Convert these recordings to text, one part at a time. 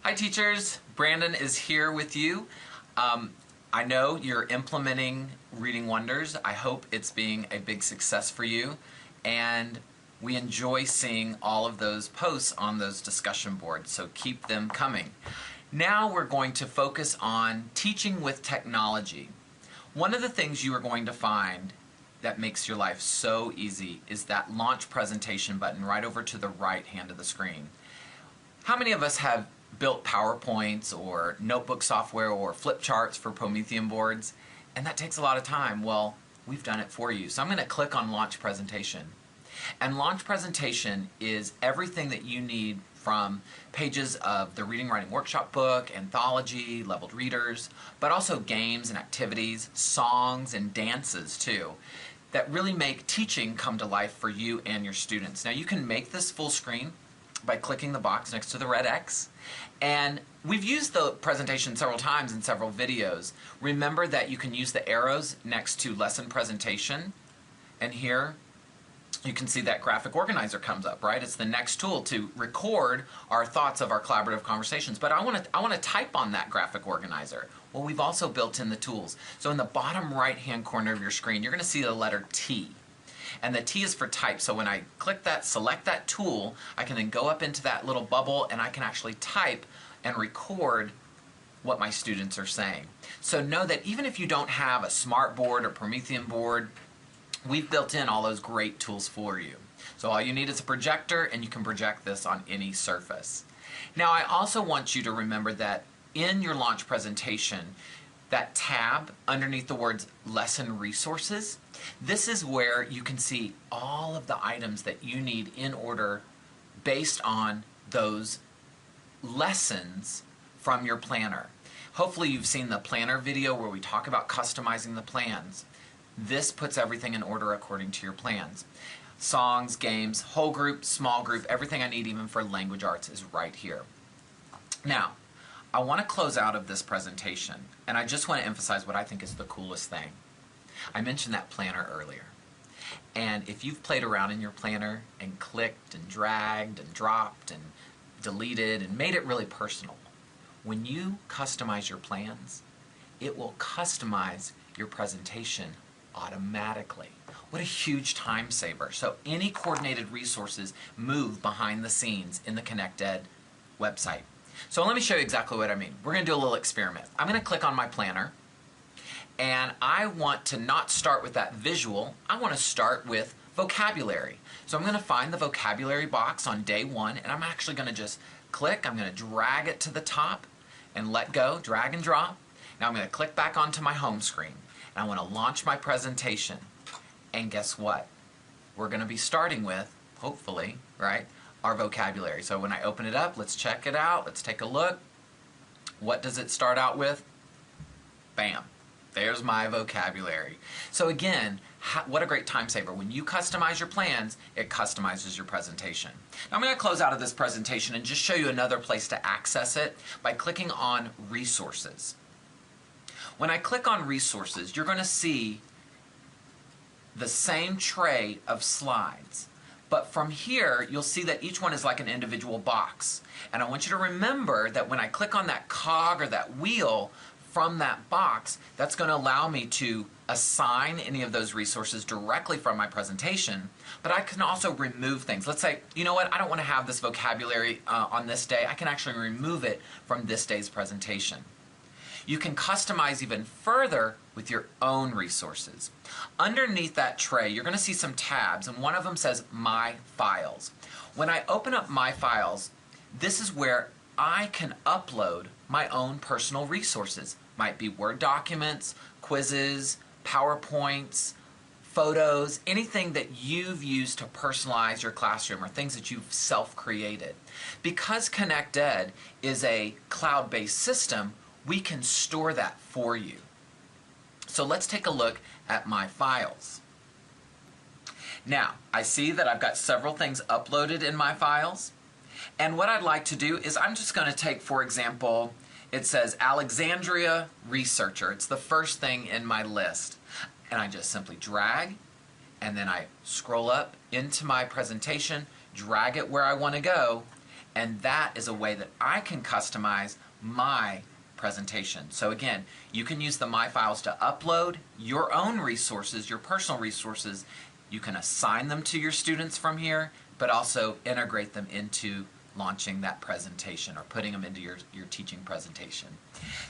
Hi teachers, Brandon is here with you. I know you're implementing Reading Wonders. I hope it's being a big success for you, and we enjoy seeing all of those posts on those discussion boards, so keep them coming. Now we're going to focus on teaching with technology. One of the things you are going to find that makes your life so easy is that launch presentation button right over to the right hand of the screen. How many of us have built PowerPoints or notebook software or flip charts for Promethean boards? And that takes a lot of time. Well, we've done it for you. So I'm going to click on Launch Presentation. And Launch Presentation is everything that you need from pages of the Reading Writing Workshop book, anthology, leveled readers, but also games and activities, songs and dances too, that really make teaching come to life for you and your students. Now you can make this full screen by clicking the box next to the red X. And we've used the presentation several times in several videos. Remember that you can use the arrows next to lesson presentation, and here you can see that graphic organizer comes up, right? It's the next tool to record our thoughts of our collaborative conversations. But I want to type on that graphic organizer. Well, we've also built in the tools. So in the bottom right-hand corner of your screen, you're going to see the letter T. And the T is for type. So when I click that, select that tool, I can then go up into that little bubble and I can actually type and record what my students are saying. So know that even if you don't have a smart board or Promethean board, we've built in all those great tools for you. So all you need is a projector, and you can project this on any surface. Now I also want you to remember that in your launch presentation, that tab underneath the words Lesson Resources, this is where you can see all of the items that you need in order based on those lessons from your planner. Hopefully you've seen the planner video where we talk about customizing the plans. This puts everything in order according to your plans. Songs, games, whole group, small group, everything I need even for language arts is right here. Now, I want to close out of this presentation, and I just want to emphasize what I think is the coolest thing. I mentioned that planner earlier. And if you've played around in your planner and clicked and dragged and dropped and deleted and made it really personal, when you customize your plans, it will customize your presentation automatically. What a huge time saver. So any coordinated resources move behind the scenes in the ConnectEd website. So let me show you exactly what I mean. We're going to do a little experiment. I'm going to click on my planner, and I want to not start with that visual. I want to start with vocabulary. So I'm going to find the vocabulary box on day one, and I'm actually going to just click. I'm going to drag it to the top and let go, drag and drop. Now I'm going to click back onto my home screen, and I want to launch my presentation. And guess what? We're going to be starting with, hopefully, right, our vocabulary. So when I open it up, let's check it out. Let's take a look. What does it start out with? Bam. There's my vocabulary. So again, what a great time saver. When you customize your plans, it customizes your presentation. Now I'm going to close out of this presentation and just show you another place to access it by clicking on Resources. When I click on Resources, you're going to see the same tray of slides. But from here, you'll see that each one is like an individual box. And I want you to remember that when I click on that cog or that wheel from that box, that's going to allow me to assign any of those resources directly from my presentation. But I can also remove things. Let's say, you know what, I don't want to have this vocabulary on this day. I can actually remove it from this day's presentation. You can customize even further with your own resources. Underneath that tray, you're going to see some tabs, and one of them says My Files. When I open up My Files, this is where I can upload my own personal resources. Might be Word documents, quizzes, PowerPoints, photos, anything that you've used to personalize your classroom or things that you've self-created. Because ConnectEd is a cloud-based system, we can store that for you. So let's take a look at My Files. Now, I see that I've got several things uploaded in My Files. And what I'd like to do is I'm just going to take, for example, it says Alexandria Researcher. It's the first thing in my list. And I just simply drag, and then I scroll up into my presentation, drag it where I want to go, And that is a way that I can customize my presentation. So again, you can use the My Files to upload your own resources, your personal resources. You can assign them to your students from here, but also integrate them into launching that presentation or putting them into your teaching presentation.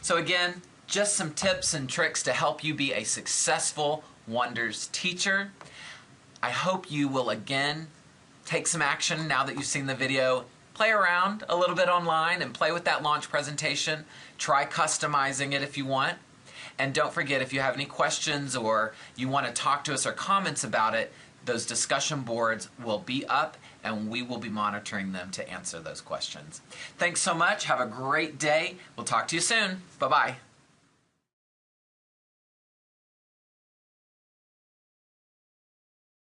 So again, just some tips and tricks to help you be a successful Wonders teacher. I hope you will again take some action now that you've seen the video. Play around a little bit online and play with that launch presentation. Try customizing it if you want. And don't forget, if you have any questions or you want to talk to us or comments about it, those discussion boards will be up and we will be monitoring them to answer those questions. Thanks so much. Have a great day. We'll talk to you soon. Bye-bye.